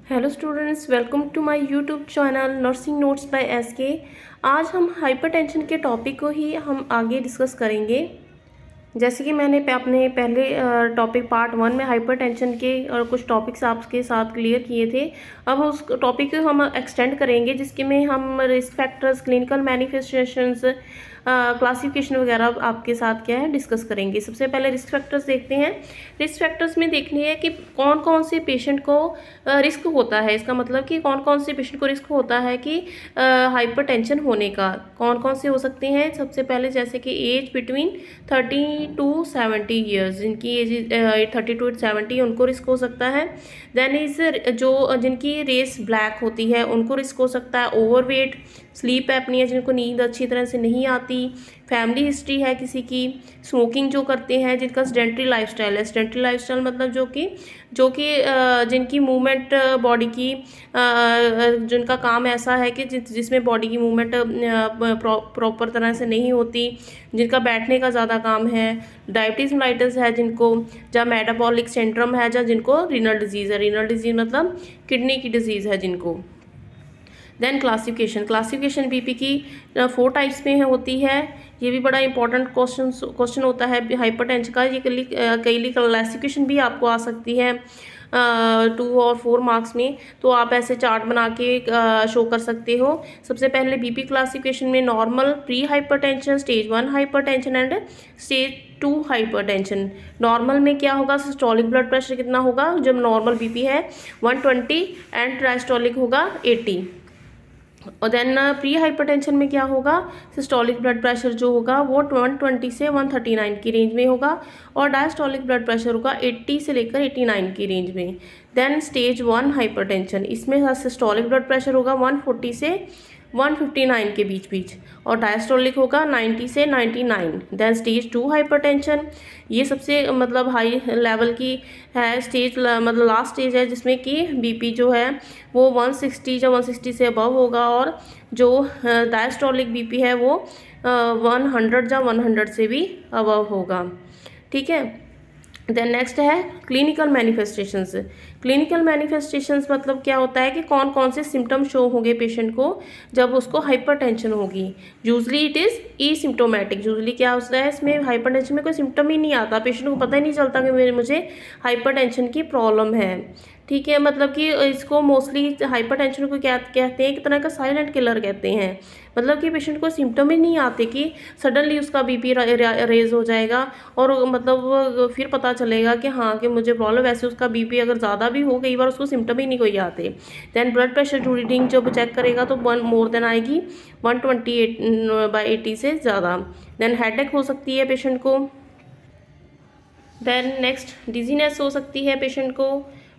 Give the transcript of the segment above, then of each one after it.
Hello students, welcome to my YouTube channel nursing notes by SK. आज हम hypertension के topic को ही हम आगे डिस्कस करेंगे। जैसे कि मैंने अपने पहले टॉपिक पार्ट 1 में हाइपरटेंशन के और कुछ टॉपिक्स आपके साथ क्लियर किए थे। अब उस टॉपिक को हम एक्सटेंड करेंगे, जिसके में हम risk factors, clinical manifestations, classification वगैरह आपके साथ क्या है डिस्कस करेंगे। सबसे पहले रिस्क फैक्टर्स देखते हैं। रिस्क फैक्टर्स में देखनी है कि कौन कौन से पेशेंट को रिस्क होता है। इसका मतलब कि कौन कौन से पेशेंट को रिस्क होता है कि हाइपरटेंशन होने का। कौन कौन से हो सकते हैं? सबसे पहले जैसे कि एज बिटवीन 30 to 70 ईयर्स, जिनकी एज 30 to 70 उनको रिस्क हो सकता है। देन इज जो जिनकी रेस ब्लैक होती है उनको रिस्क हो सकता है। ओवरवेट, स्लीप एपनिया, जिनको नींद अच्छी तरह से नहीं आती, फैमिली हिस्ट्री है किसी की, स्मोकिंग जो करते हैं, जिनका सेडेंटरी लाइफस्टाइल है। सेडेंटरी लाइफस्टाइल मतलब जो कि जिनकी मूवमेंट बॉडी की जिनका काम ऐसा है कि जिसमें बॉडी की मूवमेंट प्रॉपर तरह से नहीं होती, जिनका बैठने का ज़्यादा काम है, डायबिटीज़ मेलाइटस है जिनको, या मेटाबॉलिक सिंड्रोम है, या जिनको रीनल डिजीज़ है। रीनल डिजीज़ मतलब किडनी की डिजीज़ है जिनको। देन क्लासिफिकेशन बीपी की 4 टाइप्स में होती है। ये भी बड़ा इंपॉर्टेंट क्वेश्चन होता है हाइपरटेंशन का। ये कई क्लासिफिकेशन भी आपको आ सकती है 2 और 4 मार्क्स में, तो आप ऐसे चार्ट बना के शो कर सकते हो। सबसे पहले बीपी क्लासिफिकेशन में normal, pre hypertension, stage 1 hypertension and stage 2 hypertension. Normal में क्या होगा? सिस्टोलिक ब्लड प्रेशर कितना होगा जब नॉर्मल बीपी है? 120 एंड डायस्टोलिक होगा 80। और देन प्री हाइपरटेंशन में क्या होगा? सिस्टोलिक ब्लड प्रेशर जो होगा वो 120 से 139 की रेंज में होगा, और डायस्टोलिक ब्लड प्रेशर होगा 80 से लेकर 89 की रेंज में। देन स्टेज 1 हाइपरटेंशन, इसमें सिस्टोलिक ब्लड प्रेशर होगा 140 से 159 के बीच और डायस्टोलिक होगा 90 से 99। देन स्टेज 2 हाइपरटेंशन, ये सबसे मतलब हाई लेवल की है स्टेज, मतलब लास्ट स्टेज है, जिसमें कि बीपी जो है वो 160 या 160 से अबव होगा, और जो डायस्टोलिक बीपी है वो 100 या 100 से भी अबव होगा। ठीक है। देन नेक्स्ट है क्लिनिकल मैनिफेस्टेशंस। क्लिनिकल मैनिफेस्टेशंस मतलब क्या होता है कि कौन कौन से सिम्टम शो होंगे पेशेंट को जब उसको हाइपरटेंशन होगी। Usually it is E symptomatic. Usually क्या होता है, इसमें हाइपरटेंशन में कोई सिम्टम ही नहीं आता, पेशेंट को पता ही नहीं चलता कि मुझे हाइपरटेंशन की प्रॉब्लम है। ठीक है, मतलब कि इसको मोस्टली हाइपरटेंशन को क्या कहते हैं, एक तरह का साइलेंट किलर कहते हैं। मतलब कि पेशेंट को सिम्टम ही नहीं आते कि सडनली उसका बीपी रेज हो जाएगा, और मतलब फिर पता चलेगा कि हाँ कि मुझे प्रॉब्लम। वैसे उसका बीपी अगर ज़्यादा भी हो, कई बार उसको सिम्टम ही नहीं कोई आते। देन ब्लड प्रेशर रीडिंग जब चेक करेगा तो 1 मोर देन आएगी 128/80 से ज़्यादा। देन हेडेक हो सकती है पेशेंट को। देन नेक्स्ट डिजीनेस हो सकती है पेशेंट को,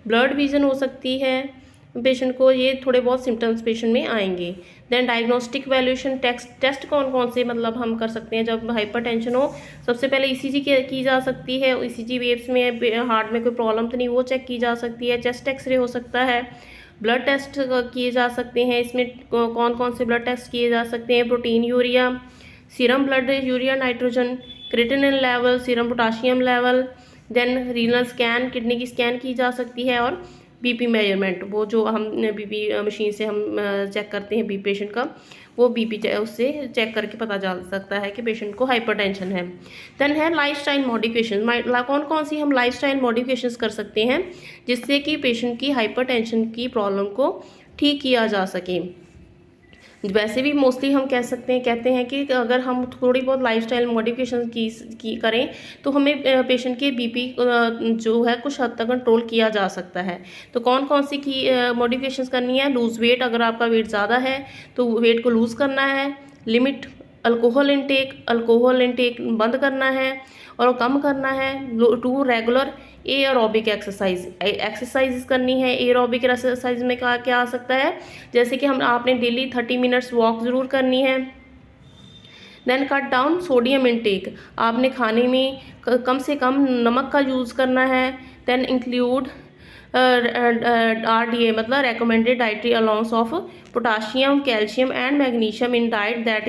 ब्लड विजन हो सकती है पेशेंट को। ये थोड़े बहुत सिम्टम्स पेशेंट में आएंगे। देन डायग्नोस्टिक वैल्यूएशन टेस्ट कौन कौन से मतलब हम कर सकते हैं जब हाइपरटेंशन हो। सबसे पहले ईसीजी की जा सकती है। ईसीजी वेव्स में हार्ट में कोई प्रॉब्लम तो नहीं, वो चेक की जा सकती है। चेस्ट एक्सरे हो सकता है। ब्लड टेस्ट किए जा सकते हैं। इसमें कौन कौन से ब्लड टेस्ट किए जा सकते हैं? Protein urea, serum blood urea nitrogen, creatinine level, serum potassium level. Then renal scan, kidney की स्कैन की जा सकती है। और बीपी मेजरमेंट, वो जो हम बीपी मशीन से हम चेक करते हैं बीपी पेशेंट का, वो बीपी उससे चेक करके पता चल सकता है कि पेशेंट को हाइपरटेंशन है। देन है लाइफस्टाइल मॉडिफिकेशन। कौन कौन सी हम लाइफस्टाइल मॉडिफिकेशंस कर सकते हैं जिससे कि पेशेंट की हाइपरटेंशन की प्रॉब्लम को ठीक किया जा सके। वैसे भी मोस्टली हम कहते हैं कि अगर हम थोड़ी बहुत लाइफस्टाइल मॉडिफिकेशन की करें तो हमें पेशेंट के बीपी जो है कुछ हद तक कंट्रोल किया जा सकता है। तो कौन कौन सी की मॉडिफिकेशंस करनी है? लूज़ वेट, अगर आपका वेट ज़्यादा है तो वेट को लूज़ करना है। लिमिट अल्कोहल इनटेक बंद करना है और कम करना है। टू रेगुलर एरोबिक एक्सरसाइज करनी है। एरोबिक एक्सरसाइज में क्या क्या आ सकता है? जैसे कि आपने डेली 30 मिनट्स वॉक ज़रूर करनी है। Then cut down sodium intake, आपने खाने में कम से कम नमक का यूज़ करना है। देन इंक्लूड RDA मतलब recommended dietary allowance of potassium, calcium and magnesium in diet that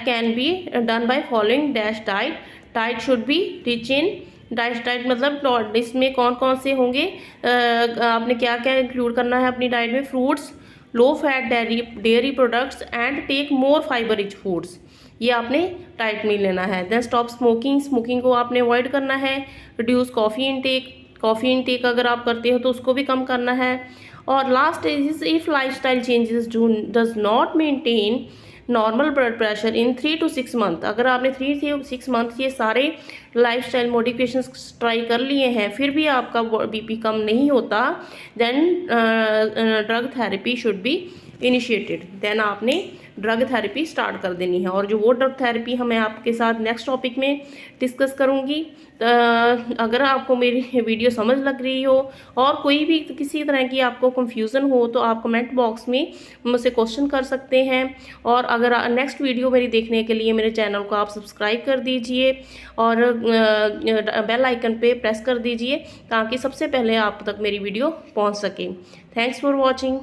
can be done by following dash diet. Diet should be rich in diet मतलब इसमें कौन कौन से होंगे, आपने क्या क्या इंक्लूड करना है अपनी डाइट में। Fruits, low fat dairy products and take more fibre rich foods, ये आपने डाइट में लेना है। देन स्टॉप स्मोकिंग, स्मोकिंग को आपने अवॉइड करना है। रिड्यूस कॉफ़ी इनटेक अगर आप करते हो तो उसको भी कम करना है। और last is if lifestyle changes does not maintain normal blood pressure in 3 to 6 month, अगर आपने 3 से 6 मंथ ये सारे लाइफस्टाइल मॉडिफिकेशंस ट्राई कर लिए हैं फिर भी आपका बीपी कम नहीं होता, then drug therapy should be initiated, then आपने ड्रग थेरेपी स्टार्ट कर देनी है। और जो वो ड्रग थेरेपी मैं आपके साथ नेक्स्ट टॉपिक में डिस्कस करूँगी। अगर आपको मेरी वीडियो समझ लग रही हो और कोई भी किसी तरह की आपको कंफ्यूजन हो तो आप कमेंट बॉक्स में मुझसे क्वेश्चन कर सकते हैं। और अगर नेक्स्ट वीडियो मेरी देखने के लिए मेरे चैनल को आप सब्सक्राइब कर दीजिए और बेल आइकन पे प्रेस कर दीजिए ताकि सबसे पहले आप तक मेरी वीडियो पहुंच सके। Thanks for watching.